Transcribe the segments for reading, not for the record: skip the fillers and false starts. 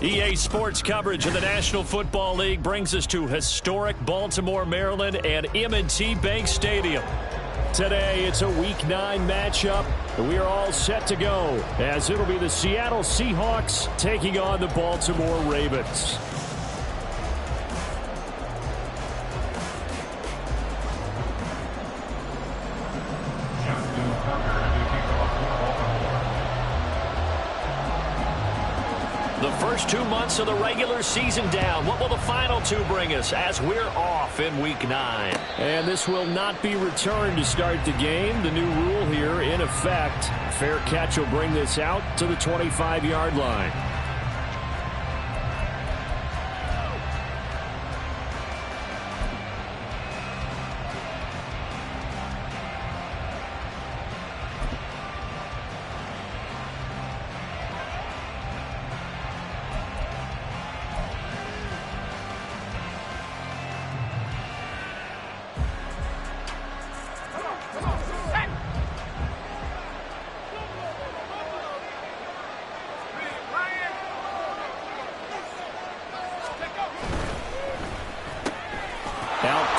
EA Sports coverage of the National Football League brings us to historic Baltimore, Maryland, and M&T Bank Stadium. Today, it's a Week 9 matchup, and we are all set to go, as it'll be the Seattle Seahawks taking on the Baltimore Ravens. The first 2 months of the regular season down. What will the final two bring us as we're off in Week 9? And this will not be returned to start the game. The new rule here in effect. Fair catch will bring this out to the 25-yard line.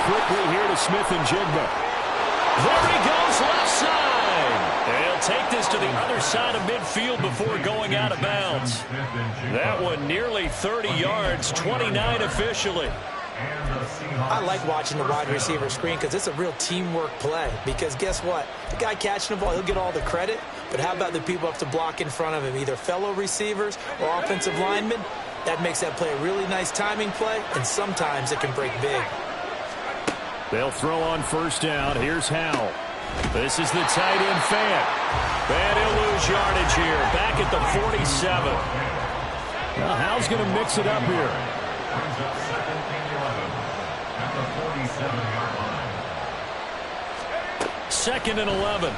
Quickly here to Smith-Njigba. There he goes, left side. They'll take this to the other side of midfield before going out of bounds. That one nearly 30 yards, 29 officially. I like watching the wide receiver screen because it's a real teamwork play. Because guess what? The guy catching the ball, he'll get all the credit. But how about the people up to block in front of him, either fellow receivers or offensive linemen? That makes that play a really nice timing play, and sometimes it can break big. They'll throw on first down. Here's Howell. This is the tight end Fant. And he'll lose yardage here. Back at the 47. Now Howell's going to mix it up here. Second and 11.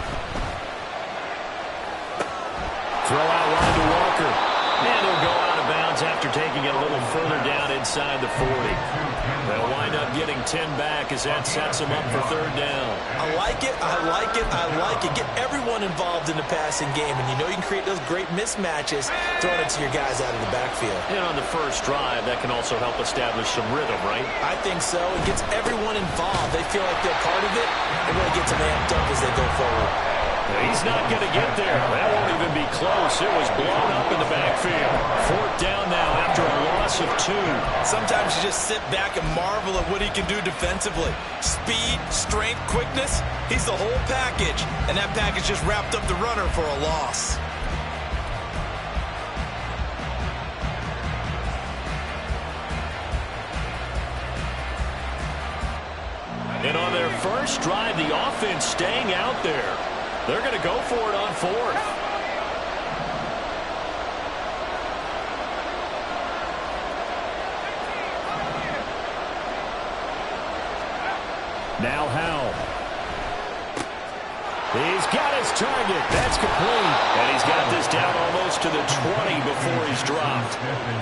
Throw out line to Walker. And he'll go out of bounds after taking it a little further down inside the 40. They'll wind up getting 10 back as that sets them up for third down. I like it, I like it, I like it. Get everyone involved in the passing game, and you know you can create those great mismatches throwing it to your guys out of the backfield. And on the first drive, that can also help establish some rhythm, right? I think so. It gets everyone involved. They feel like they're part of it. It really gets them amped up as they go forward. He's not going to get there. That won't even be close. It was blown up in the backfield. Fourth down now after a loss of 2. Sometimes you just sit back and marvel at what he can do defensively. Speed, strength, quickness. He's the whole package. And that package just wrapped up the runner for a loss. And on their first drive, the offense staying out there. They're going to go for it on fourth. Now Howell. He's got his target. That's complete. And he's got this down almost to the 20 before he's dropped.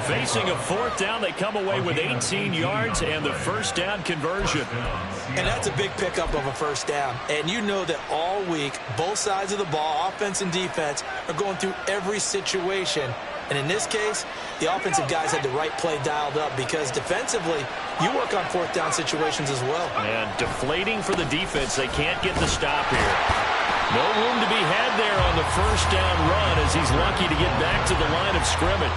Facing a fourth down, they come away with 18 yards and the first down conversion. And that's a big pickup of a first down. And you know that all week, both sides of the ball, offense and defense, are going through every situation. And in this case, the offensive guys had the right play dialed up because defensively, you work on fourth down situations as well. And deflating for the defense. They can't get the stop here. No room to be had there on the first down run as he's lucky to get back to the line of scrimmage.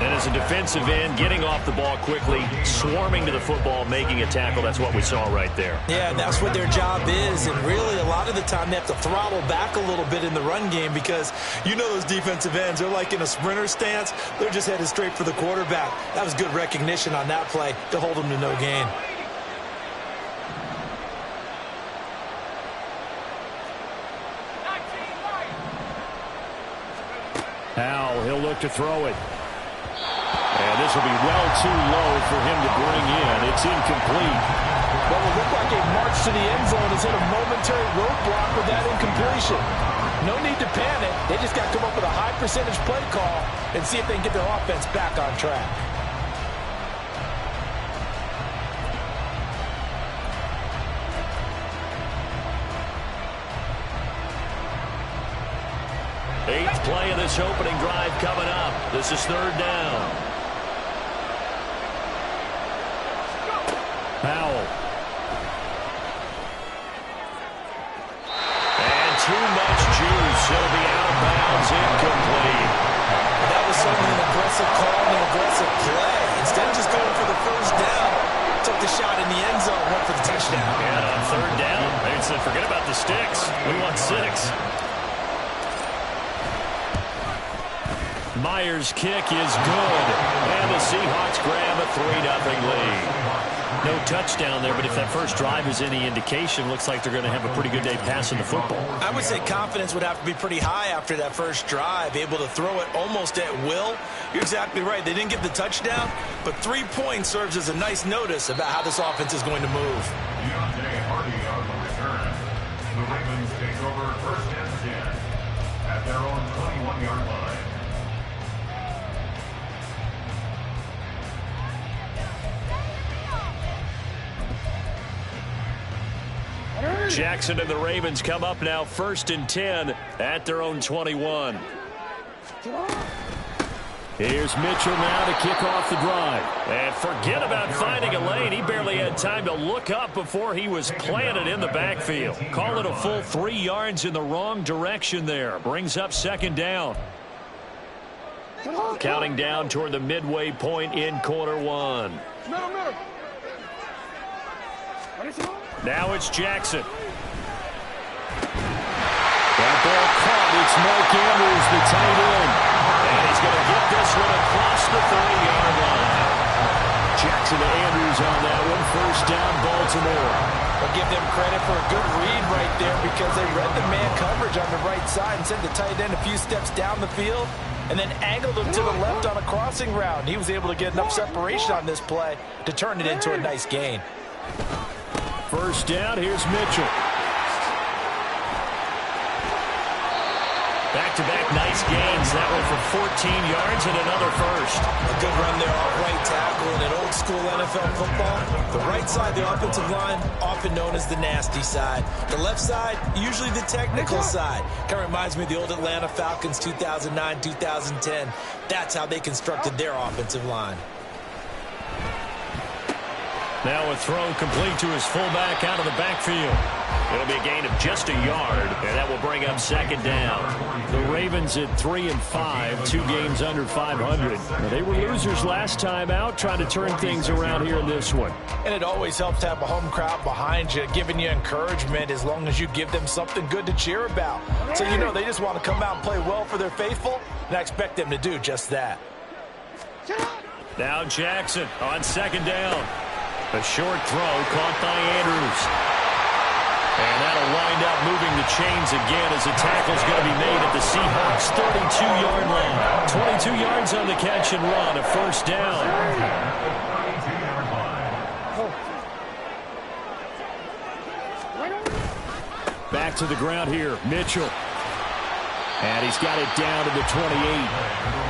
And as a defensive end, getting off the ball quickly, swarming to the football, making a tackle, that's what we saw right there. Yeah, and that's what their job is. And really, a lot of the time, they have to throttle back a little bit in the run game because you know those defensive ends, they're like in a sprinter stance. They're just headed straight for the quarterback. That was good recognition on that play to hold them to no gain. Howell, he'll look to throw it. And this will be well too low for him to bring in. It's incomplete. Well, it looked like a march to the end zone has hit a momentary roadblock with that incompletion. No need to panic. They just got to come up with a high percentage play call and see if they can get their offense back on track. Eighth play of this opening drive coming up. This is third down. Powell. And too much juice. It'll be out of bounds, incomplete. That was certainly an aggressive call and an aggressive play. Instead of just going for the first down, took the shot in the end zone, went for the touchdown. And on third down, they said, forget about the sticks. We want 6. Myers' kick is good. And the Seahawks grab a 3-0 lead. No touchdown there, but if that first drive is any indication, looks like they're going to have a pretty good day passing the football. I would say confidence would have to be pretty high after that first drive, able to throw it almost at will. You're exactly right. They didn't get the touchdown, but 3 points serves as a nice notice about how this offense is going to move. Deontay Hardy on the return. The Ravens take over first and 10 at their own 21-yard line. Jackson and the Ravens come up now first and 10 at their own 21. Here's Mitchell now to kick off the drive. And forget about finding a lane. He barely had time to look up before he was planted in the backfield. Call it a full 3 yards in the wrong direction there. Brings up second down. Counting down toward the midway point in quarter 1. Now it's Jackson. That ball caught. It's Mark Andrews, the tight end. And he's going to get this one across the 30-yard line. Jackson to Andrews on that one. First down, Baltimore. I'll give them credit for a good read right there because they read the man coverage on the right side and sent the tight end a few steps down the field and then angled him to the left on a crossing route. He was able to get enough separation on this play to turn it into a nice gain. First down, here's Mitchell. Back-to-back nice gains. That one for 14 yards and another first. A good run there off right tackle in an old-school NFL football. The right side, the offensive line, often known as the nasty side. The left side, usually the technical side. Kind of reminds me of the old Atlanta Falcons 2009, 2010. That's how they constructed their offensive line. Now a throw complete to his fullback out of the backfield. It'll be a gain of just a yard, and that will bring up second down. The Ravens at 3-5, 2 games under 500. Now, they were losers last time out, trying to turn things around here in this one. And it always helps to have a home crowd behind you, giving you encouragement as long as you give them something good to cheer about. So you know they just want to come out and play well for their faithful, and I expect them to do just that. Now Jackson on second down. A short throw caught by Andrews. And that'll wind up moving the chains again as a tackle's going to be made at the Seahawks' 32-yard line. 22 yards on the catch and run, a first down. Back to the ground here, Mitchell. And he's got it down to the 28.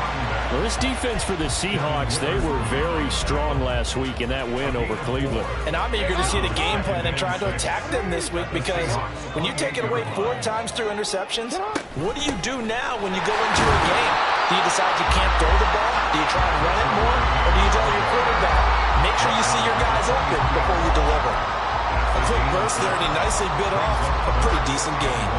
Well, this defense for the Seahawks, they were very strong last week in that win over Cleveland. And I'm eager to see the game plan and try to attack them this week because when you take it away 4 times through interceptions, what do you do now when you go into a game? Do you decide you can't throw the ball? Do you try and run it more? Or do you tell your quarterback, make sure you see your guys open before you deliver? A quick burst there and he nicely bit off a pretty decent gain.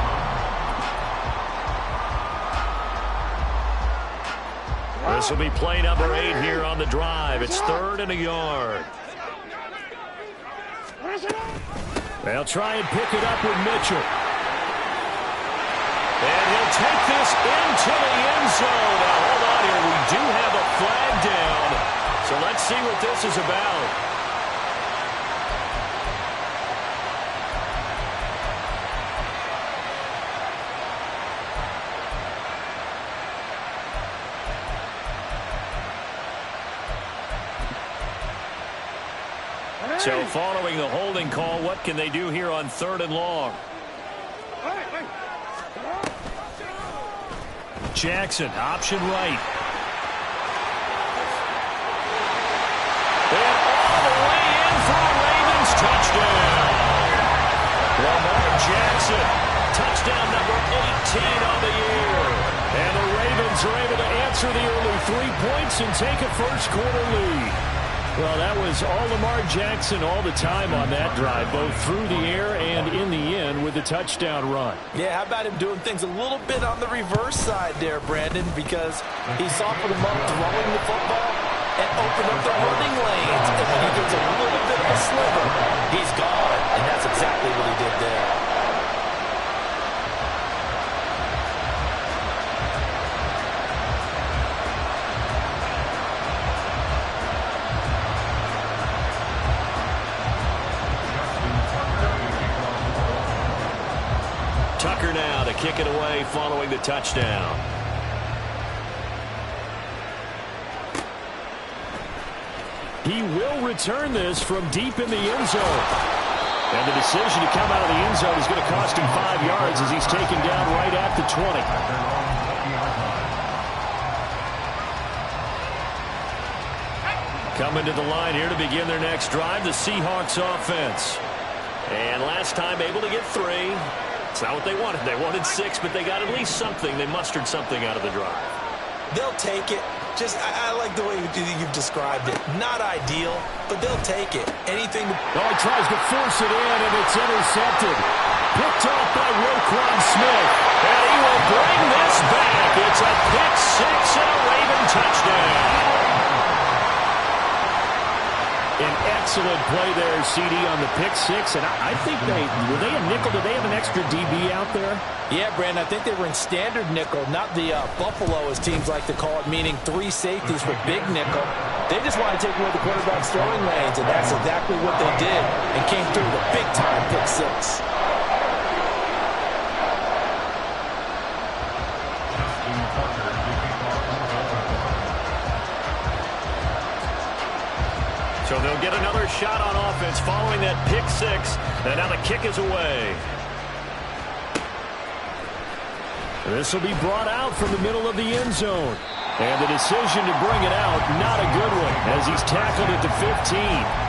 This will be play number 8 here on the drive. It's 3rd and a yard. They'll try and pick it up with Mitchell. And he'll take this into the end zone. Now, hold on here. We do have a flag down. So let's see what this is about. So following the holding call, what can they do here on 3rd and long? Jackson, option right. And all the way in for the Ravens, touchdown. Lamar Jackson, touchdown number 18 on the year. And the Ravens are able to answer the early 3 points and take a first quarter lead. Well, that was all Lamar Jackson all the time on that drive, both through the air and in the end with the touchdown run. Yeah, how about him doing things a little bit on the reverse side there, Brandon, because he softened him up throwing the football and opened up the running lanes. And when he gets a little bit of a sliver, he's gone. And that's exactly what he did there. Tucker now to kick it away following the touchdown. He will return this from deep in the end zone. And the decision to come out of the end zone is going to cost him 5 yards as he's taken down right at the 20. Coming to the line here to begin their next drive, the Seahawks offense. And last time able to get 3. It's not what they wanted. They wanted 6, but they got at least something. They mustered something out of the drive. They'll take it. I like the way you've described it. Not ideal, but they'll take it. Anything. Oh, he tries to force it in, and it's intercepted. Picked off by Roquan Smith. And he will bring this back. It's a pick 6 and a Raven touchdown. An excellent play there, CD, on the pick 6. And I think were they a nickel? Did they have an extra DB out there? Yeah, Brandon, I think they were in standard nickel, not the Buffalo, as teams like to call it, meaning 3 safeties for big nickel. They just want to take away the quarterback's throwing lanes, and that's exactly what they did, and came through with a big-time pick 6. So they'll get another shot on offense following that pick 6. And now the kick is away. This will be brought out from the middle of the end zone. And the decision to bring it out, not a good one, as he's tackled at the 15.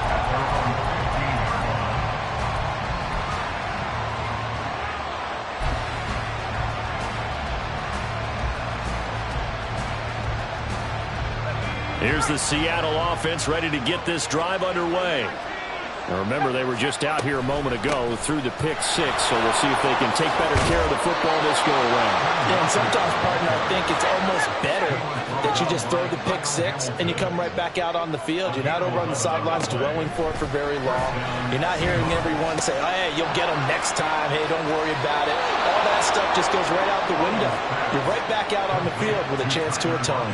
Here's the Seattle offense ready to get this drive underway. Now remember, they were just out here a moment ago through the pick 6, so we'll see if they can take better care of the football this go around. Yeah, and sometimes, partner, I think it's almost better that you just throw the pick 6 and you come right back out on the field. You're not over on the sidelines dwelling for it for very long. You're not hearing everyone say, oh, hey, you'll get them next time. Hey, don't worry about it. All that stuff just goes right out the window. You're right back out on the field with a chance to atone.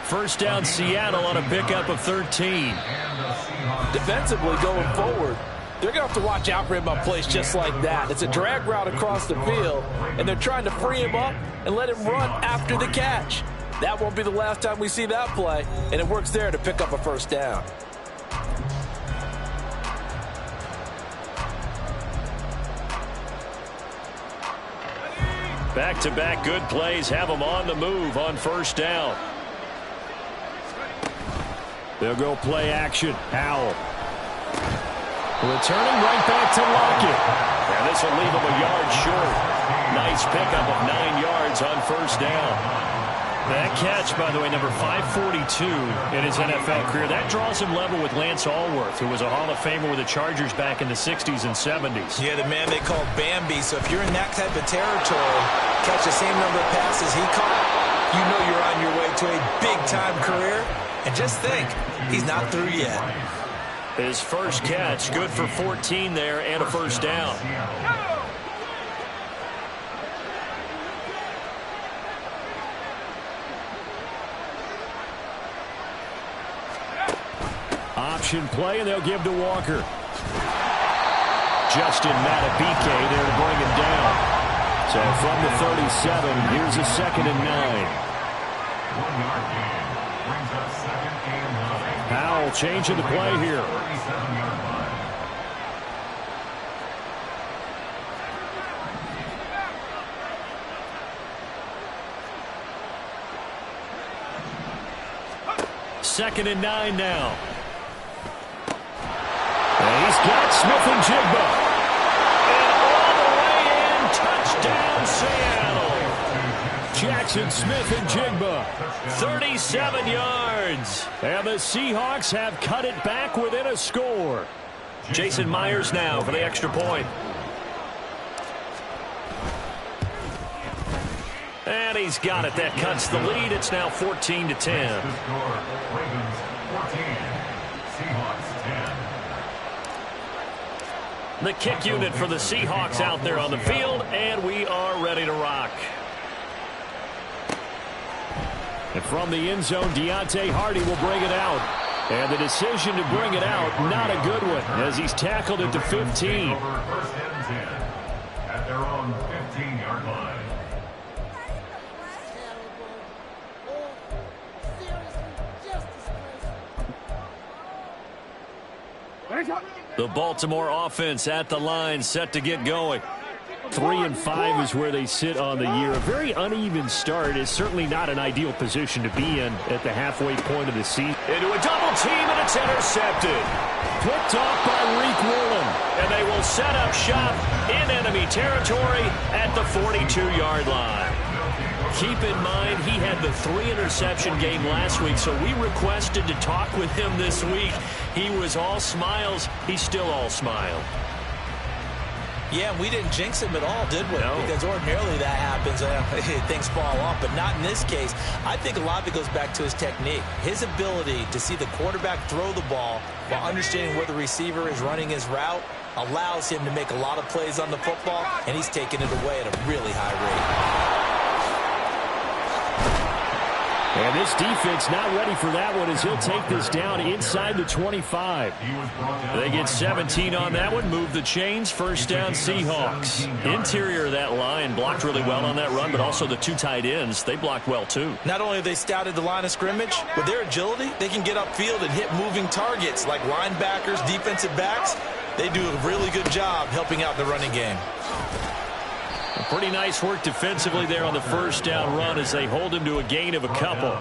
First down, Seattle on a pickup of 13. Defensively going forward, they're going to have to watch out for him on plays just like that. It's a drag route across the field, and they're trying to free him up and let him run after the catch. That won't be the last time we see that play, and it works there to pick up a first down. Back-to-back good plays have them on the move on first down. They'll go play action. Howell. Returning right back to Lockett. And this will leave him a yard short. Nice pickup of 9 yards on first down. That catch, by the way, number 542 in his NFL career. That draws him level with Lance Allworth, who was a Hall of Famer with the Chargers back in the 60s and 70s. Yeah, the man they called Bambi. So if you're in that type of territory, catch the same number of passes he caught, you know you're on your way to a big-time career. And just think, he's not through yet. His first catch, good for 14 there and a first down. Option play, and they'll give to Walker. Justin Matabike there to bring him down. So from the 37, here's a 2nd and 9. 1 yard gain. Brings up 2nd and 9. Howell changing the play here. 37-yard line. Second and 9 now. And he's got Smith-Njigba. And all the way in, touchdown Seattle. Jackson Smith-Njigba. 37 yards. And the Seahawks have cut it back within a score. Jason Myers now for the extra point. And he's got it. That cuts the lead. It's now 14-10. Ravens 14, Seahawks 10. The kick unit for the Seahawks out there on the field, and we are ready to rock. And from the end zone, Deontay Hardy will bring it out. And the decision to bring it out, not a good one, as he's tackled at the 15. First and 10 at their own 15-yard line. The Baltimore offense at the line, set to get going. 3-5 is where they sit on the year. A very uneven start is certainly not an ideal position to be in at the halfway point of the season. Into a double team, and it's intercepted. Picked off by Reek Woolen. And they will set up shop in enemy territory at the 42-yard line. Keep in mind, he had the 3-interception game last week, so we requested to talk with him this week. He was all smiles. He's still all smile. Yeah, we didn't jinx him at all, did we? No. Because ordinarily that happens. Things fall off, but not in this case. I think a lot of it goes back to his technique. His ability to see the quarterback throw the ball while understanding where the receiver is running his route allows him to make a lot of plays on the football, and he's taking it away at a really high rate. And this defense not ready for that one as he'll take this down inside the 25. They get 17 on that one, move the chains, first down Seahawks. Interior of that line blocked really well on that run, but also the two tight ends, they blocked well too. Not only have they scouted the line of scrimmage, with their agility, they can get upfield and hit moving targets like linebackers, defensive backs. They do a really good job helping out the running game. Pretty nice work defensively there on the first down run as they hold him to a gain of a couple.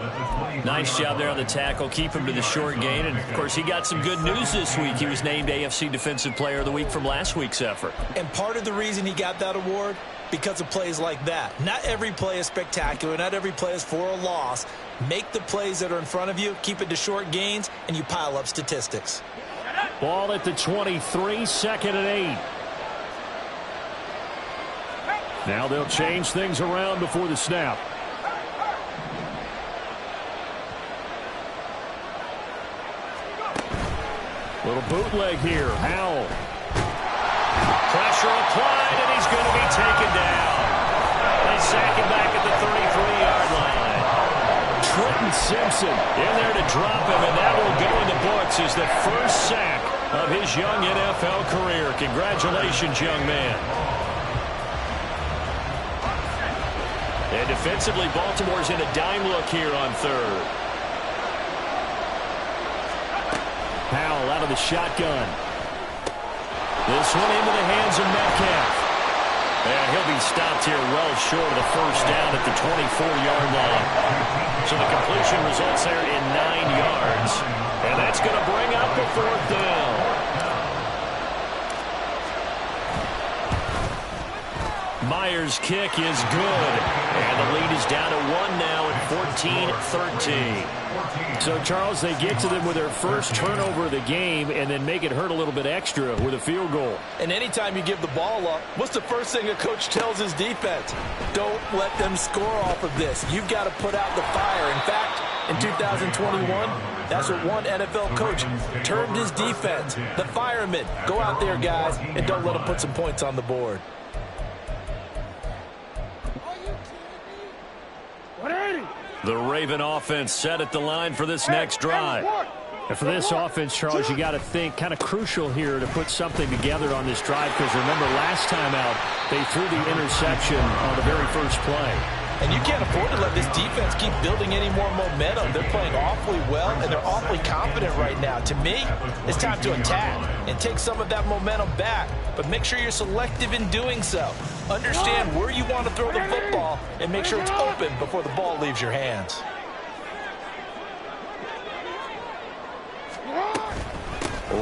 Nice job there on the tackle. Keep him to the short gain. And, of course, he got some good news this week. He was named AFC Defensive Player of the Week from last week's effort. And part of the reason he got that award, because of plays like that. Not every play is spectacular. Not every play is for a loss. Make the plays that are in front of you, keep it to short gains, and you pile up statistics. Ball at the 23, second and 8. Now they'll change things around before the snap. Little bootleg here. Howell. Pressure applied, and he's going to be taken down. They sack him back at the 33-yard line. Trenton Simpson in there to drop him, and that will go in the books as the first sack of his young NFL career. Congratulations, young man. And defensively, Baltimore's in a dime look here on third. Powell out of the shotgun. This one into the hands of Metcalf. And he'll be stopped here well short of the first down at the 24-yard line. So the completion results there in 9 yards. And that's going to bring up the fourth down. Myers' kick is good. And the lead is down to 1 now at 14-13. So, Charles, they get to them with their first turnover of the game and then make it hurt a little bit extra with a field goal. And anytime you give the ball up, what's the first thing a coach tells his defense? Don't let them score off of this. You've got to put out the fire. In fact, in 2021, that's what one NFL coach termed his defense. The firemen. Go out there, guys, and don't let them put some points on the board. The Raven offense set at the line for this next drive. And for this offense, Charles, you got to think kind of crucial here to put something together on this drive because remember last time out they threw the interception on the very first play. And you can't afford to let this defense keep building any more momentum. They're playing awfully well, and they're awfully confident right now. To me, it's time to attack and take some of that momentum back. But make sure you're selective in doing so. Understand where you want to throw the football and make sure it's open before the ball leaves your hands.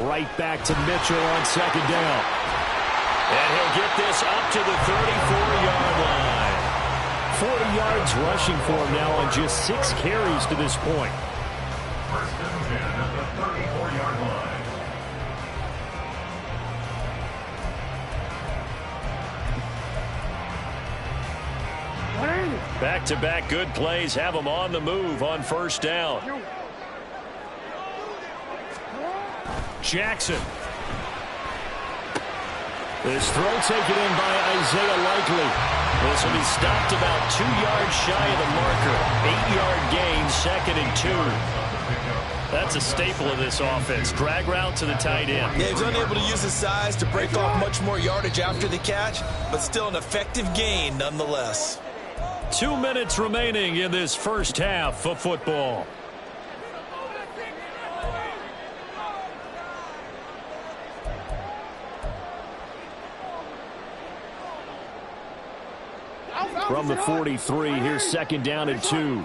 Right back to Mitchell on second down. And he'll get this up to the 34-yard line. 40 yards rushing for him now on just 6 carries to this point. First and 10 at the 34-yard line. Back-to-back good plays have him on the move on first down. Jackson. This throw taken in by Isaiah Likely. This will be stopped about 2 yards shy of the marker. 8-yard gain, 2nd and 2. That's a staple of this offense. Drag route to the tight end. Yeah, he's unable to use his size to break off much more yardage after the catch, but still an effective gain nonetheless. 2 minutes remaining in this first half of football. From the 43, here's 2nd down and 2.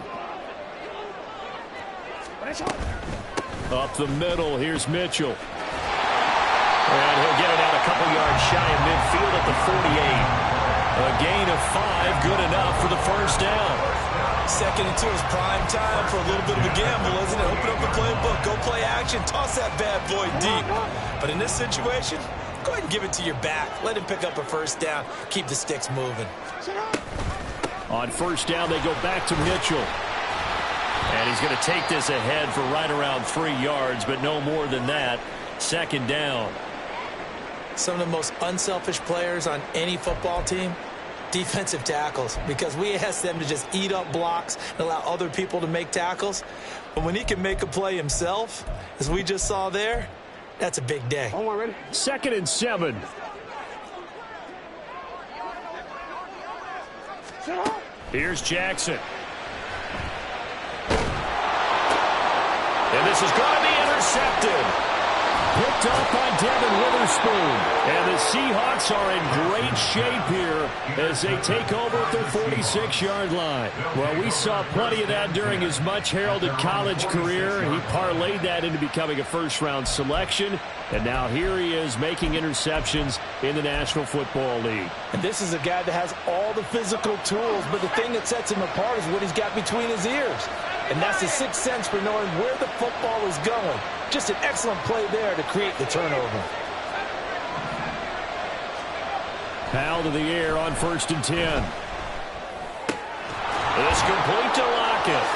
Up the middle, here's Mitchell. And he'll get it out a couple yards shy of midfield at the 48. A gain of 5, good enough for the first down. 2nd and 2 is prime time for a little bit of a gamble, isn't it? Open up the playbook, go play action, toss that bad boy deep. But in this situation, go ahead and give it to your back. Let him pick up a first down. Keep the sticks moving. On first down, they go back to Mitchell. And he's going to take this ahead for right around 3 yards, but no more than that. 2nd down. Some of the most unselfish players on any football team, defensive tackles, because we ask them to just eat up blocks and allow other people to make tackles. But when he can make a play himself, as we just saw there, that's a big day. 2nd and 7. Here's Jackson. And this is going to be intercepted. Picked up by Devin Witherspoon. And the Seahawks are in great shape here as they take over at their 46-yard line. Well, we saw plenty of that during his much-heralded college career. He parlayed that into becoming a first-round selection. And now here he is making interceptions in the National Football League. And this is a guy that has all the physical tools, but the thing that sets him apart is what he's got between his ears. And that's his sixth sense for knowing where the football is going. Just an excellent play there to create the turnover. Powell to the air on 1st and 10. It's complete to Lockett.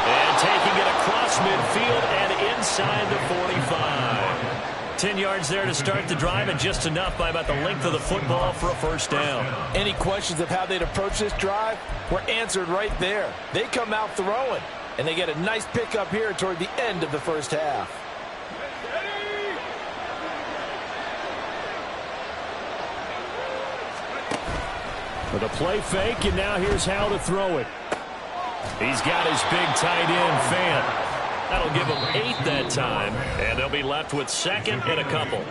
And taking it across midfield and inside the 45. 10 yards there to start the drive, and just enough by about the length of the football for a first down. Any questions of how they'd approach this drive were answered right there. They come out throwing, and they get a nice pickup here toward the end of the first half. With a play fake, and now here's how to throw it. He's got his big tight end, Fant. That'll give them 8 that time, and they'll be left with 2nd and a couple.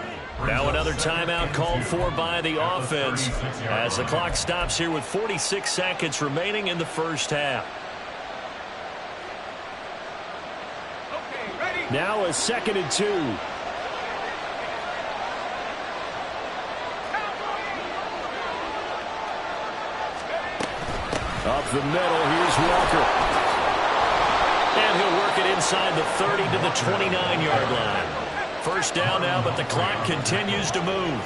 Now another timeout called for by the offense as the clock stops here with 46 seconds remaining in the first half. Now a 2nd and 2. Up the middle, here's Walker. And he'll work it inside the 30 to the 29-yard line. First down now, but the clock continues to move.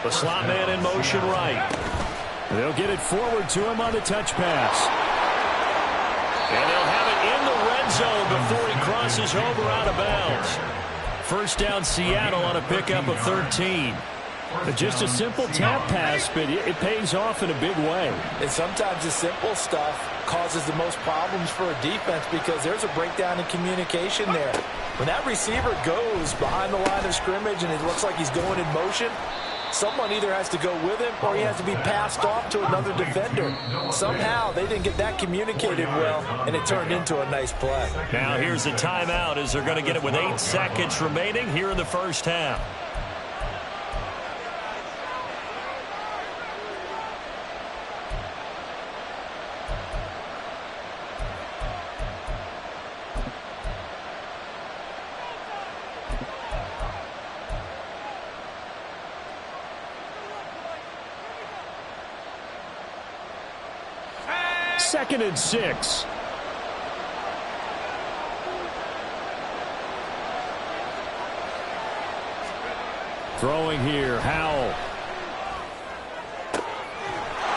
The slot man in motion right. They'll get it forward to him on the touch pass. And they'll have it in the red zone before he crosses over out of bounds. First down, Seattle on a pickup of 13. Just a simple tap pass, but it pays off in a big way. And sometimes the simple stuff causes the most problems for a defense because there's a breakdown in communication there. When that receiver goes behind the line of scrimmage and it looks like he's going in motion, someone either has to go with him or he has to be passed off to another defender. Somehow they didn't get that communicated well, and it turned into a nice play. Now here's a timeout as they're going to get it with 8 seconds remaining here in the first half. 2nd and 6. Throwing here, Howell.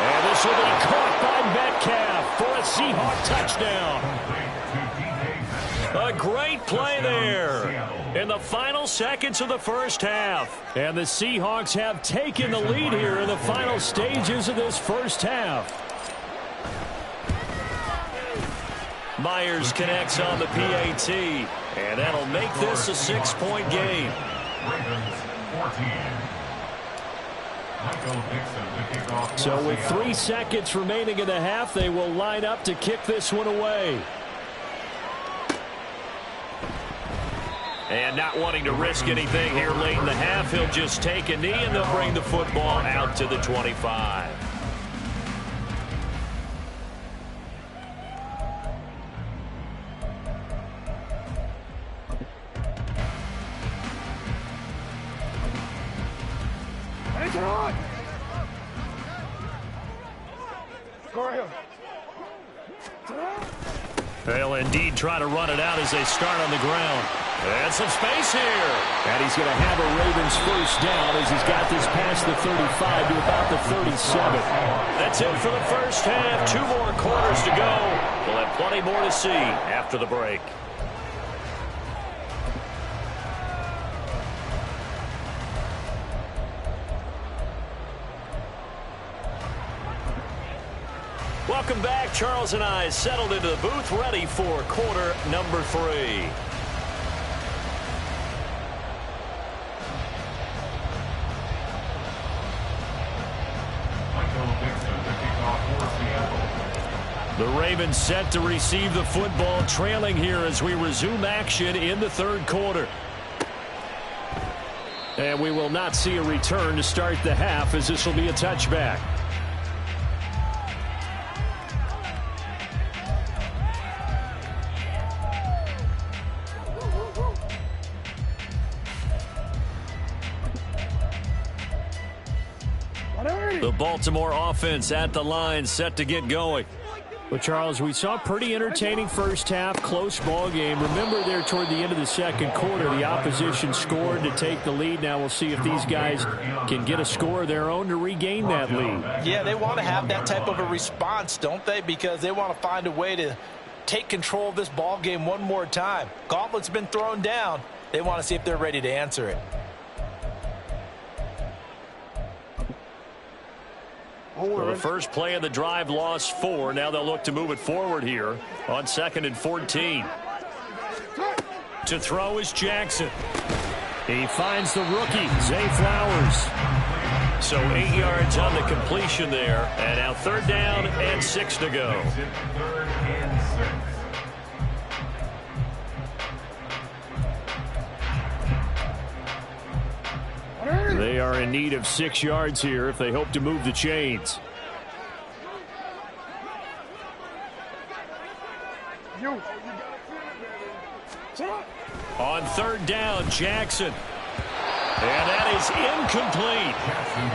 And this will be caught by Metcalf for a Seahawk touchdown. A great play there in the final seconds of the first half. And the Seahawks have taken the lead here in the final stages of this first half. Myers connects on the PAT, and that'll make this a 6-point game. Ravens 14. Michael Dixon to kick off. So with 3 seconds remaining in the half, they will line up to kick this one away. And not wanting to risk anything here late in the half, he'll just take a knee and they'll bring the football out to the 25. They'll indeed try to run it out as they start on the ground. And some space here. And he's going to have a Ravens first down as he's got this past the 35 to about the 37. That's it for the first half. 2 more quarters to go. We'll have plenty more to see after the break. Welcome back. Charles and I settled into the booth, ready for quarter number 3. The Ravens set to receive the football, trailing here as we resume action in the 3rd quarter. And we will not see a return to start the half, as this will be a touchback. The Baltimore offense at the line, set to get going. Well, Charles, we saw a pretty entertaining first half, close ball game. Remember there toward the end of the 2nd quarter, the opposition scored to take the lead. Now we'll see if these guys can get a score of their own to regain that lead. Yeah, they want to have that type of a response, don't they? Because they want to find a way to take control of this ball game one more time. Gauntlet's been thrown down. They want to see if they're ready to answer it. Well, the first play of the drive lost 4. Now they'll look to move it forward here on 2nd and 14. To throw is Jackson. He finds the rookie, Zay Flowers. So 8 yards on the completion there. And now 3rd down and 6 to go. They are in need of 6 yards here if they hope to move the chains. On 3rd down, Jackson. And that is incomplete.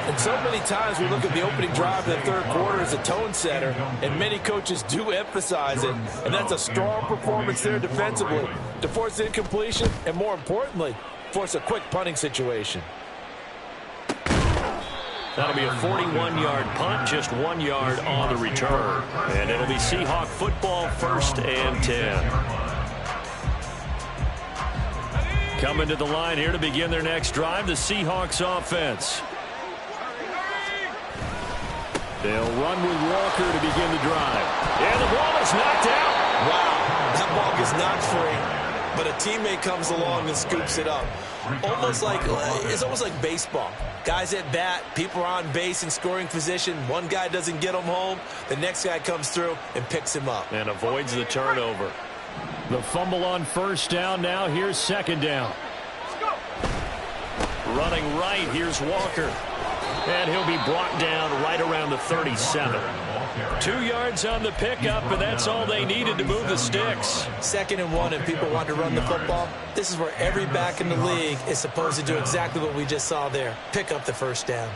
And so many times we look at the opening drive in the 3rd quarter as a tone setter, and many coaches do emphasize it. And that's a strong performance there defensively to force incompletion and, more importantly, force a quick punting situation. That'll be a 41-yard punt, just 1 yard on the return. And it'll be Seahawk football, 1st and 10. Coming to the line here to begin their next drive, the Seahawks offense. They'll run with Walker to begin the drive. And the ball is knocked out. Wow, that ball gets knocked free. But a teammate comes along and scoops it up. It's almost like baseball. Guys at bat, people are on base in scoring position. One guy doesn't get him home. The next guy comes through and picks him up. And avoids the turnover. The fumble on 1st down. Now here's 2nd down. Running right, here's Walker. And he'll be brought down right around the 37. 2 yards on the pickup, and that's all they needed to move the sticks. 2nd and 1, and people want to run the football. This is where every back in the league is supposed to do exactly what we just saw there. Pick up the 1st down.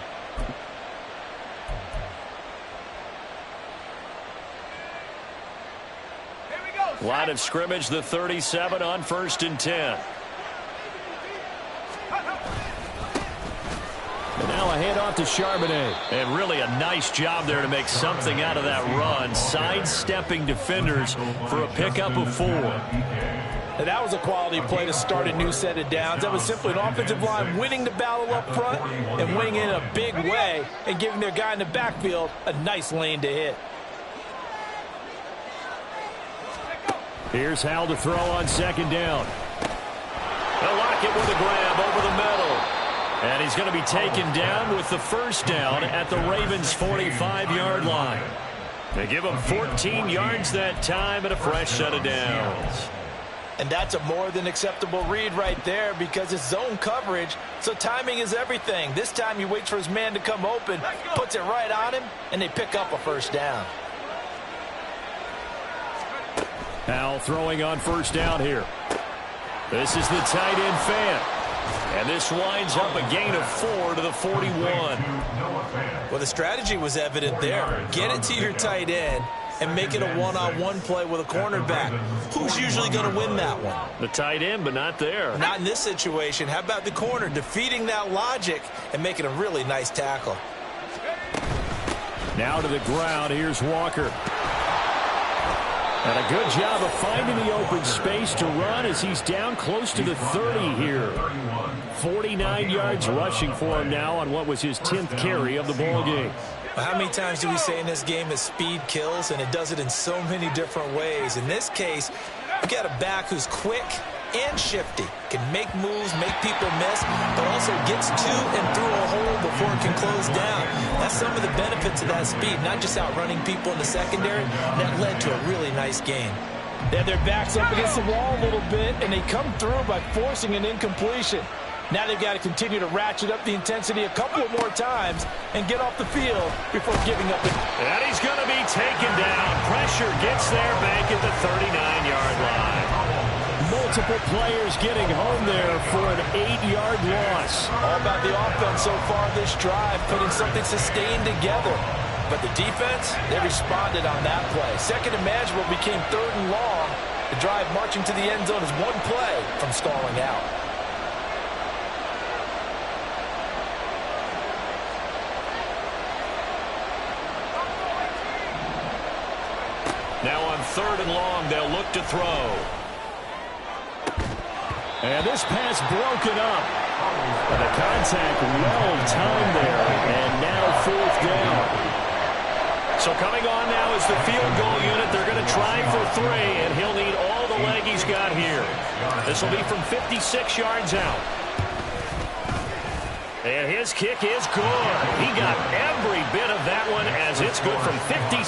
Line of scrimmage, the 37 on 1st and 10. And now a handoff to Charbonnet. And really a nice job there to make something out of that run, sidestepping defenders for a pickup of 4. And that was a quality play to start a new set of downs. That was simply an offensive line winning the battle up front and winning it in a big way and giving their guy in the backfield a nice lane to hit. Here's Howell to throw on 2nd down. They'll lock it with a grab over the middle. And he's going to be taken down with the 1st down at the Ravens' 45-yard line. They give him 14 yards that time and a fresh set of downs. And that's a more than acceptable read right there because it's zone coverage, so timing is everything. This time he waits for his man to come open, puts it right on him, and they pick up a 1st down. Howell throwing on 1st down here. This is the tight end fan. And this winds up a gain of 4 to the 41. Well, the strategy was evident there. Get it to your tight end and make it a one-on-one play with a cornerback. Who's usually going to win that one? The tight end, but not there. Not in this situation. How about the corner defeating that logic and making a really nice tackle? Now to the ground. Here's Walker. And a good job of finding the open space to run as he's down close to the 30 here. 49 yards rushing for him now on what was his 10th carry of the ball game. Well, how many times do we say in this game that speed kills, and it does it in so many different ways? In this case, you've got a back who's quick and shifty, can make moves, make people miss, but also gets to and through a hole before it can close down. That's some of the benefits of that speed, not just outrunning people in the secondary. That led to a really nice game. They have their backs up against the wall a little bit, and they come through by forcing an incompletion. Now they've got to continue to ratchet up the intensity a couple of more times and get off the field before giving up. And he's going to be taken down. Pressure gets there back at the 39-yard line. Multiple players getting home there for an 8-yard loss. All about the offense so far this drive, putting something sustained together. But the defense, they responded on that play. Second and manageable became 3rd and long. The drive marching to the end zone is one play from stalling out. Now on 3rd and long, they'll look to throw. And this pass broken up. And the contact well timed there. And now 4th down. So coming on now is the field goal unit. They're going to try for 3, and he'll need all the leg he's got here. This will be from 56 yards out. And his kick is good. He got every bit of that one as it's good from 56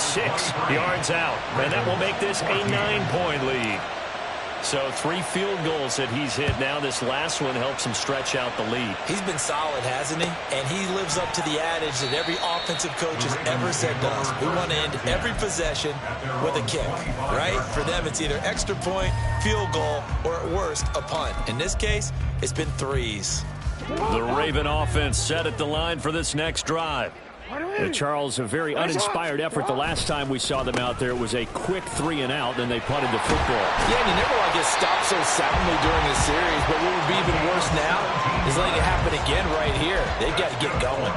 yards out. And that will make this a 9-point lead. So 3 field goals that he's hit now. This last one helps him stretch out the lead. He's been solid, hasn't he? And he lives up to the adage that every offensive coach has ever said to us. We want to end every possession with a kick, right? For them, it's either extra point, field goal, or at worst, a punt. In this case, it's been 3s. The Raven offense set at the line for this next drive. Charles, a very uninspired effort the last time we saw them out there. It was a quick 3 and out, then they punted the football. Yeah, and you never want to get stopped so soundly during a series, but what would be even worse now is letting it happen again right here. They've got to get going.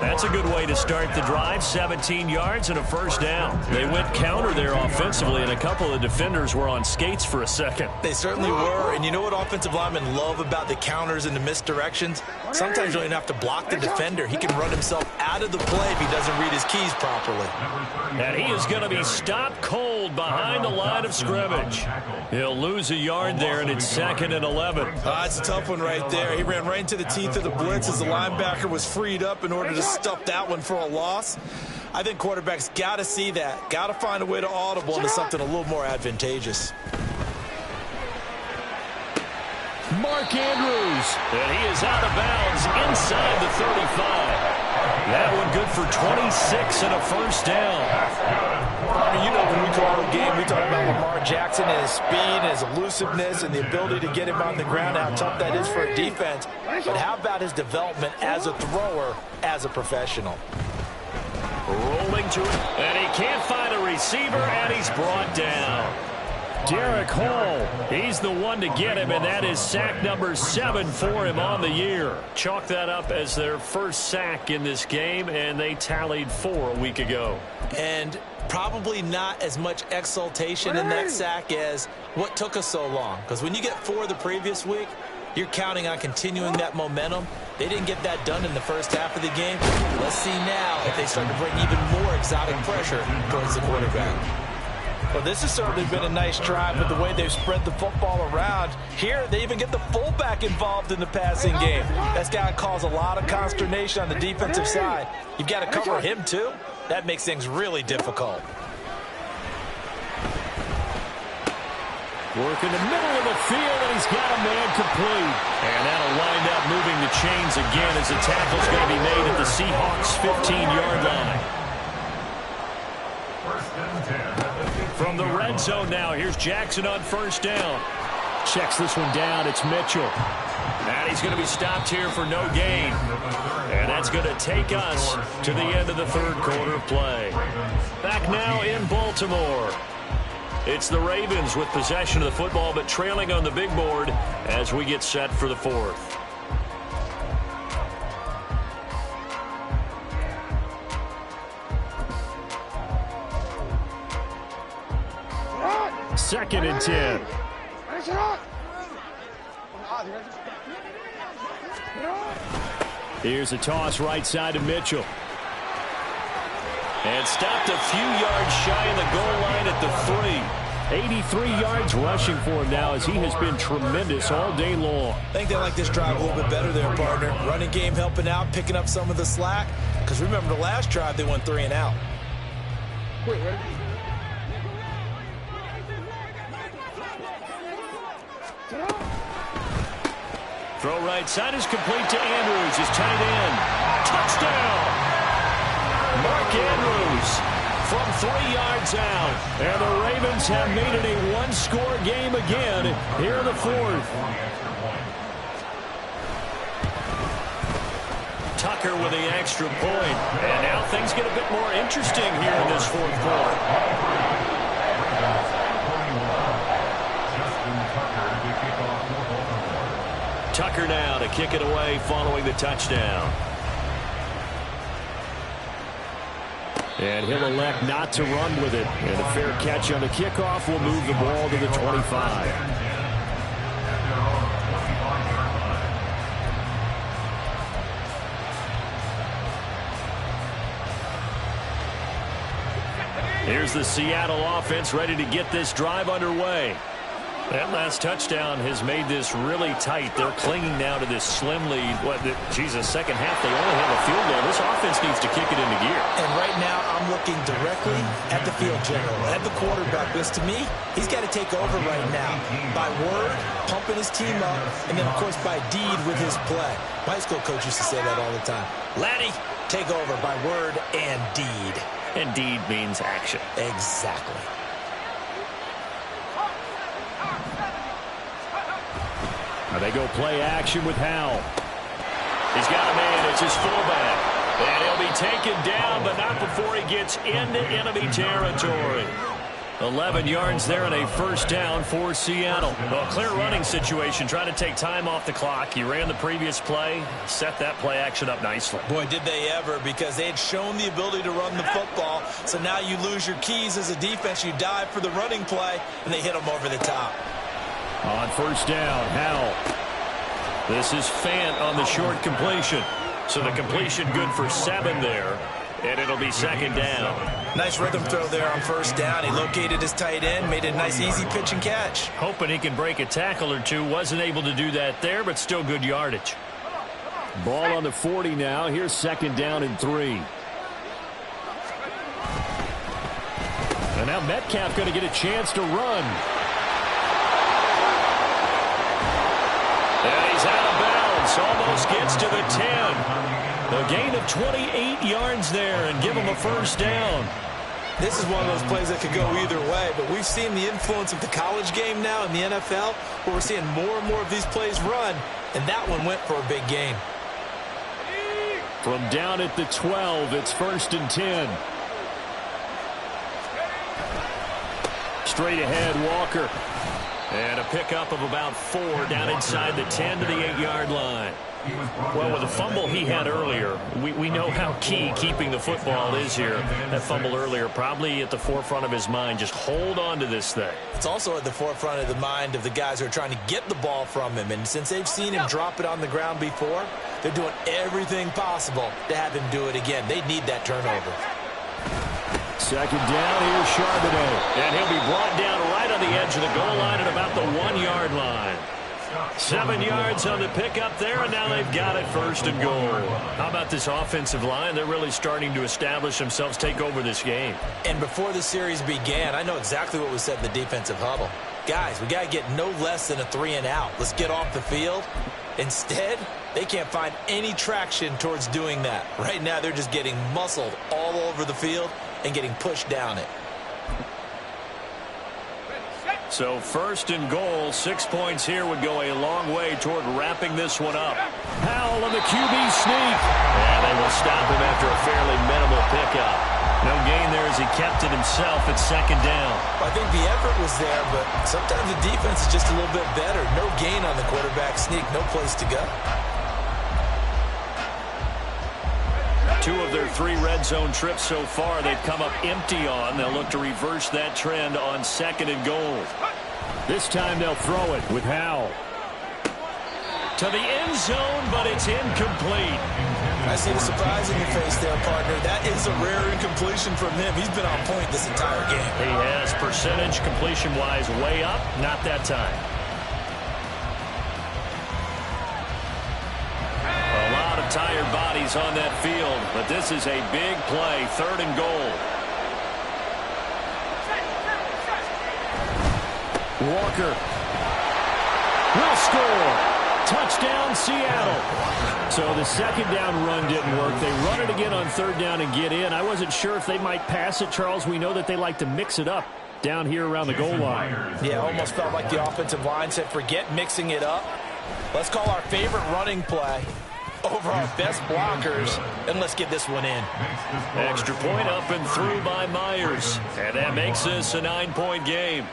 That's a good way to start the drive. 17 yards and a 1st down. They went counter there offensively, and a couple of defenders were on skates for a second. They certainly were, and you know what offensive linemen love about the counters and the misdirections? Sometimes you don't even have to block the defender. He can run himself out of the play if he doesn't read his keys properly. And he is going to be stopped cold behind the line of scrimmage. He'll lose a yard there, and it's 2nd and 11. That's a tough one right there. He ran right into the teeth of the blitz as the linebacker was freed up in order to stuff that one for a loss. I think quarterbacks got to see that. Got to find a way to audible into something a little more advantageous. Mark Andrews, and he is out of bounds inside the 35. That one good for 26 and a 1st down. I mean, you know, when we call a game, we talk about Lamar Jackson and his speed and his elusiveness and the ability to get him on the ground, how tough that is for a defense. But how about his development as a thrower, as a professional? Rolling to it, and he can't find a receiver, and he's brought down. Derek Hall, he's the one to get him, and that is sack number 7 for him on the year. Chalk that up as their first sack in this game, and they tallied 4 a week ago. And probably not as much exultation in that sack as what took us so long. Because when you get 4 the previous week, you're counting on continuing that momentum. They didn't get that done in the first half of the game. Let's see now if they start to bring even more exotic pressure towards the quarterback. Well, this has certainly been a nice drive with the way they've spread the football around. Here, they even get the fullback involved in the passing game. That's got to cause a lot of consternation on the defensive side. You've got to cover him, too. That makes things really difficult. Work in the middle of the field, and he's got a man complete. And that'll wind up moving the chains again as the tackle's going to be made at the Seahawks' 15-yard line. From the red zone now, here's Jackson on first down. Checks this one down, it's Mitchell. And he's going to be stopped here for no gain. And that's going to take us to the end of the third quarter of play. Back now in Baltimore. It's the Ravens with possession of the football, but trailing on the big board as we get set for the fourth. Second and 10. Here's a toss right side to Mitchell. And stopped a few yards shy of the goal line at the 3. 83 yards rushing for him now as he has been tremendous all day long. I think they like this drive a little bit better there, partner. Running game helping out, picking up some of the slack. Because remember, the last drive they went 3 and out. Throw right side is complete to Andrews, his tight end. Touchdown! Mark Andrews from 3 yards out. And the Ravens have made it a one-score game again here in the fourth. Tucker with the extra point. And now things get a bit more interesting here in this fourth quarter. Tucker now to kick it away following the touchdown. And he'll elect not to run with it. And a fair catch on the kickoff will move the ball to the 25. Here's the Seattle offense ready to get this drive underway. That last touchdown has made this really tight. They're clinging now to this slim lead. Second half, they only have a field goal. This offense needs to kick it into gear. And right now, I'm looking directly at the field general, at the quarterback. Because to me, he's got to take over right now. By word, pumping his team up, and then, of course, by deed with his play. My high school coach used to say that all the time. Laddie, take over by word and deed. And deed means action. Exactly. They go play action with Howell. He's got a man. It's his fullback. And he'll be taken down, but not before he gets into enemy territory. 11 yards there and a first down for Seattle. Well, clear running situation. Trying to take time off the clock. He ran the previous play. Set that play action up nicely. Boy, did they ever, because they had shown the ability to run the football. So now you lose your keys as a defense. You dive for the running play, and they hit them over the top. On first down, Howell. This is Fant on the short completion. So the completion good for 7 there. And it'll be second down. Nice rhythm throw there on first down. He located his tight end, made a nice easy pitch and catch. Hoping he can break a tackle or two. Wasn't able to do that there, but still good yardage. Ball on the 40 now. Here's second down and 3. And now Metcalf going to get a chance to run. And he's out of bounds. Almost gets to the 10. A gain of 28 yards there and give him a first down. This is one of those plays that could go either way, but we've seen the influence of the college game now in the NFL, where we're seeing more and more of these plays run, and that one went for a big gain. From down at the 12, it's first and 10. Straight ahead, Walker. And a pickup of about 4 down inside the 10 to the 8-yard line. Well, with the fumble he had earlier, we know how key keeping the football is here. That fumble earlier probably at the forefront of his mind. Just hold on to this thing. It's also at the forefront of the mind of the guys who are trying to get the ball from him. And since they've seen him drop it on the ground before, they're doing everything possible to have him do it again. They need that turnover. Second down, here's Charbonnet. And he'll be brought down right on the edge of the goal line at about the 1-yard line. 7 yards on the pickup there, and now they've got it 1st and goal. How about this offensive line? They're really starting to establish themselves, take over this game. And before the series began, I know exactly what was said in the defensive huddle. Guys, we got to get no less than a 3-and-out. Let's get off the field. Instead, they can't find any traction towards doing that. Right now, they're just getting muscled all over the field and getting pushed down it. So 1st and goal, 6 points here would go a long way toward wrapping this one up. Howell on the QB sneak. And they will stop him after a fairly minimal pickup. No gain there as he kept it himself at 2nd down. I think the effort was there, but sometimes the defense is just a little bit better. No gain on the quarterback sneak, no place to go. 2 of their 3 red zone trips so far they've come up empty on. They'll look to reverse that trend on 2nd and goal. This time they'll throw it with Howell. To the end zone, but it's incomplete. I see the surprise in your face there, partner. That is a rare incompletion from him. He's been on point this entire game. He has percentage completion-wise way up. Not that time. Tired bodies on that field, but this is a big play. 3rd and goal. Walker will score. Touchdown, Seattle. So the 2nd down run didn't work. They run it again on 3rd down and get in. I wasn't sure if they might pass it, Charles. We know that they like to mix it up down here around the goal line. Yeah, almost felt like the offensive line said, forget mixing it up. Let's call our favorite running play over our best blockers, and let's get this one in. Extra point up and through by Myers. And that makes this a 9-point game.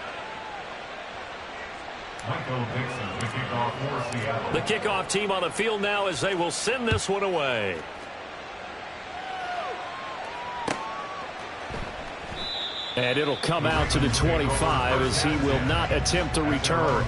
The kickoff team on the field now as they will send this one away. And it'll come out to the 25 as he will not attempt to return.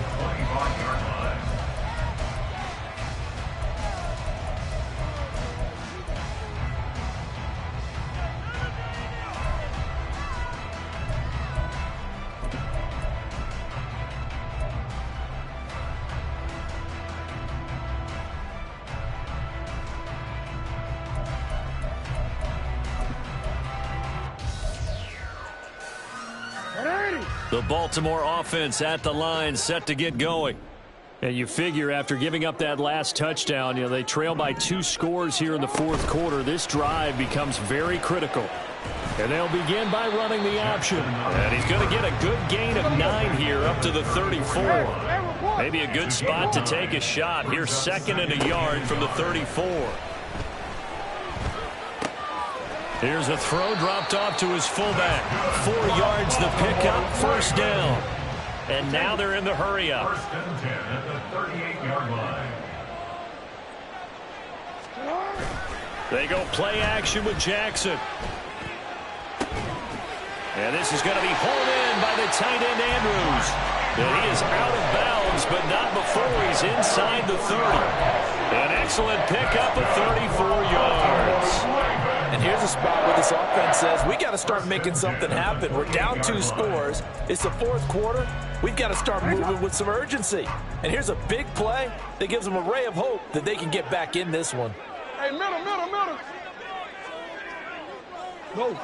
The Baltimore offense at the line, set to get going. And you figure after giving up that last touchdown, they trail by 2 scores here in the 4th quarter. This drive becomes very critical. And they'll begin by running the option. And he's going to get a good gain of 9 here up to the 34. Maybe a good spot to take a shot. Here's 2nd and a yard from the 34. Here's a throw dropped off to his fullback. 4 yards the pickup, 1st down. And now they're in the hurry up. 1st and 10 at the 38-yard line. They go play action with Jackson. And this is going to be hauled in by the tight end Andrews. And he is out of bounds, but not before he's inside the 30. An excellent pickup of 34 yards. And here's a spot where this offense says, we got to start making something happen. We're down 2 scores. It's the 4th quarter. We've got to start moving with some urgency. And here's a big play that gives them a ray of hope that they can get back in this one. Hey, middle. Go.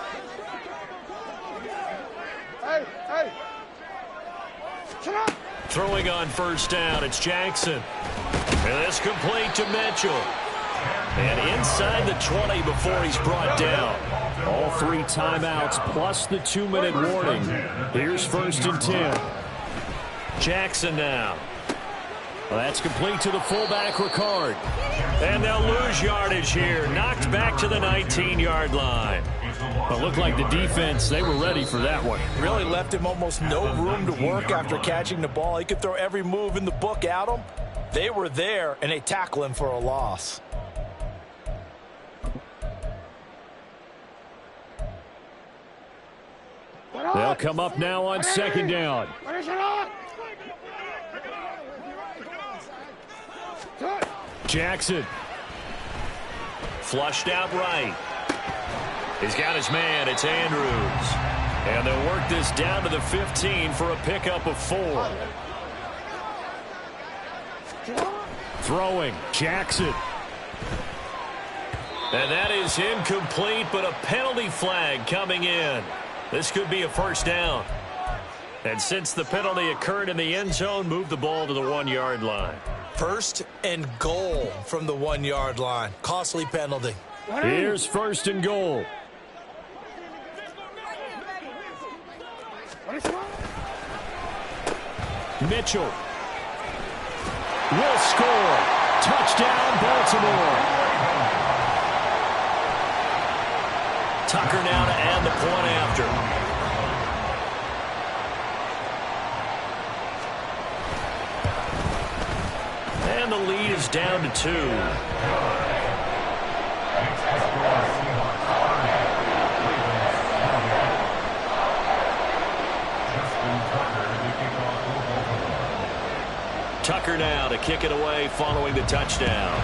Hey. Throwing on 1st down, it's Jackson. And it's complete to Mitchell. And inside the 20 before he's brought down. All 3 timeouts plus the 2-minute warning. Here's 1st and 10. Jackson now. Well, that's complete to the fullback, Ricard. And they'll lose yardage here. Knocked back to the 19-yard line. But looked like the defense, they were ready for that one. Really left him almost no room to work after catching the ball. He could throw every move in the book at him. They were there, and they tackle him for a loss. They'll come up now on second down. Jackson. Flushed out right. He's got his man. It's Andrews. And they'll work this down to the 15 for a pickup of 4. Throwing. Jackson. And that is incomplete, but a penalty flag coming in. This could be a first down. And since the penalty occurred in the end zone, move the ball to the 1-yard line. First and goal from the 1-yard line. Costly penalty. Here's first and goal. Mitchell will score. Touchdown, Baltimore. Tucker now to add the point after. And the lead is down to 2. Tucker now to kick it away following the touchdown.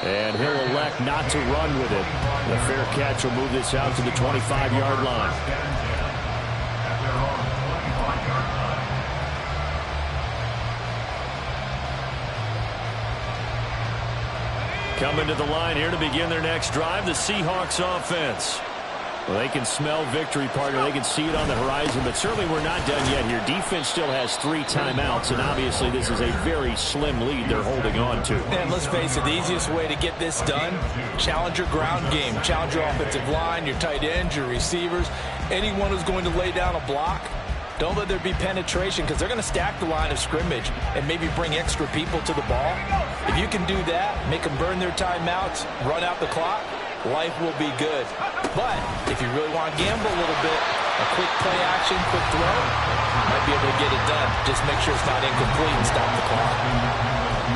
And he'll elect not to run with it. The fair catch will move this out to the 25-yard line. Coming to the line here to begin their next drive, the Seahawks offense. Well, they can smell victory, partner. They can see it on the horizon, but certainly we're not done yet here. Defense still has 3 timeouts, and obviously this is a very slim lead they're holding on to. And let's face it, the easiest way to get this done, challenge your ground game. Challenge your offensive line, your tight ends, your receivers, anyone who's going to lay down a block. Don't let there be penetration because they're going to stack the line of scrimmage and maybe bring extra people to the ball. If you can do that, make them burn their timeouts, run out the clock, life will be good. But if you really want to gamble a little bit, a quick play action, quick throw, might be able to get it done. Just make sure it's not incomplete and stop the clock.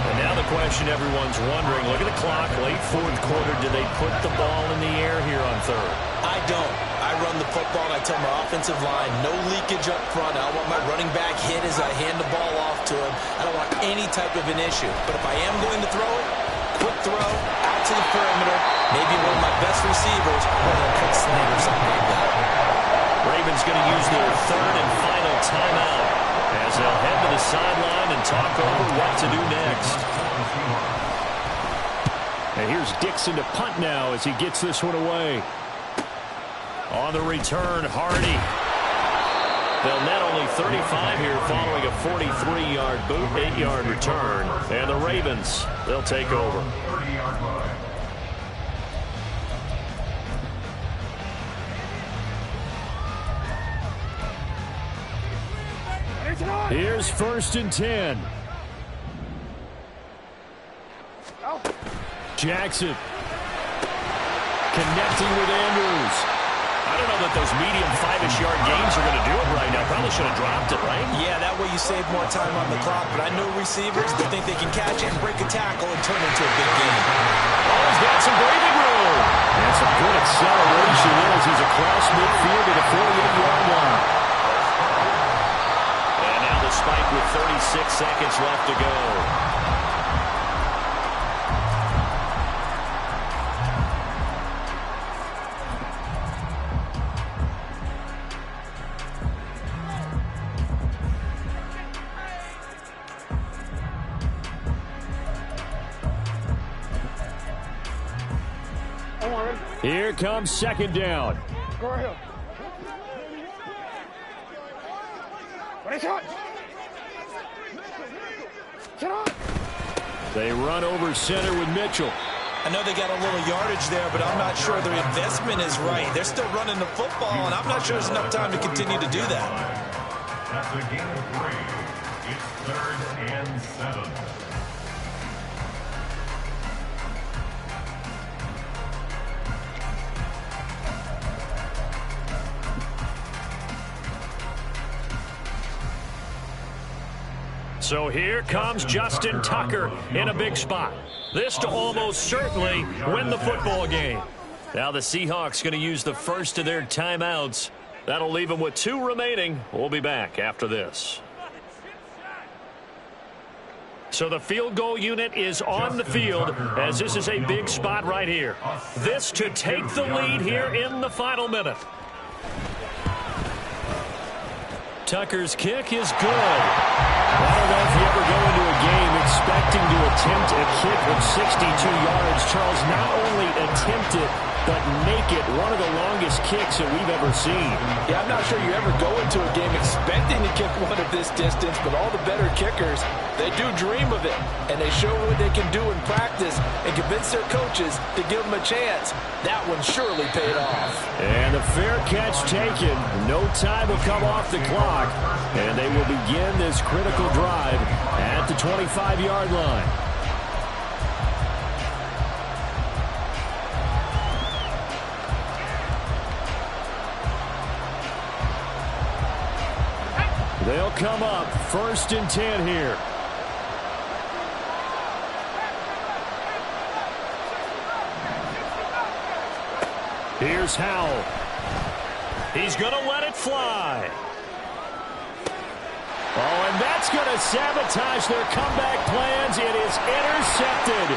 And now the question everyone's wondering, look at the clock, late 4th quarter, do they put the ball in the air here on 3rd? I don't. I run the football and I tell my offensive line, no leakage up front. I don't want my running back hit as I hand the ball off to him. I don't want any type of an issue. But if I am going to throw it, quick throw, out to the perimeter, maybe one of my best receivers, or a quick slant or something like that. Ravens going to use their 3rd and final timeout as they'll head to the sideline and talk over what to do next. And here's Dixon to punt now as he gets this one away. On the return, Hardy. They'll net only 35 here following a 43-yard boot, 8-yard return. And the Ravens, they'll take over. 30-yard line. Here's 1st and 10. Jackson. Connecting with Andrews. I don't know that those medium 5-ish yard gains are going to do it right now. Probably should have dropped it, right? Yeah, that way you save more time on the clock. But I know receivers that think they can catch it and break a tackle and turn it into a big game. Oh, he's got some breathing room. And some good acceleration as he's across midfield to the 48-yard line. And now the spike with 36 seconds left to go. Here comes 2nd down. Go ahead. They run over center with Mitchell. I know they got a little yardage there, but I'm not sure their investment is right. They're still running the football, and I'm not sure there's enough time to continue to do that. That's a gain of 3. It's 3rd and 7. So here comes Justin Tucker in a big spot. This to almost certainly win the football game. Now the Seahawks going to use the first of their timeouts. That'll leave them with 2 remaining. We'll be back after this. So the field goal unit is on the field as this is a big spot right here. This to take the lead here in the final minute. Tucker's kick is good. I don't know if you ever go into a game expecting to attempt a kick of 62 yards. Charles, not only attempt it, but make it one of the longest kicks that we've ever seen. Yeah, I'm not sure you ever go into a game expecting to kick one of this distance, but all the better kickers, they do dream of it, and they show what they can do in practice and convince their coaches to give them a chance. That one surely paid off. And a fair catch taken. No time will come off the clock, and they will begin this critical drive at the 25-yard line. They'll come up 1st and 10 here. Here's Howell. He's going to let it fly. Oh, and that's going to sabotage their comeback plans. It is intercepted.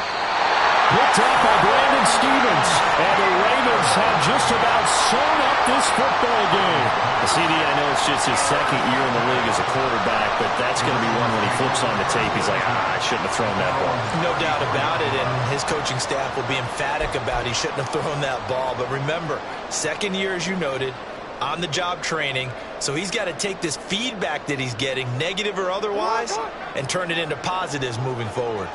Picked up by Brandon Stephens. And the Ravens have just about sewn up this football game. CD, I know it's just his 2nd year in the league as a quarterback, but that's going to be one when he flips on the tape. He's like, I shouldn't have thrown that ball. No doubt about it, and his coaching staff will be emphatic about he shouldn't have thrown that ball. But remember, 2nd year, as you noted, on-the-job training, so he's got to take this feedback that he's getting, negative or otherwise, and turn it into positives moving forward.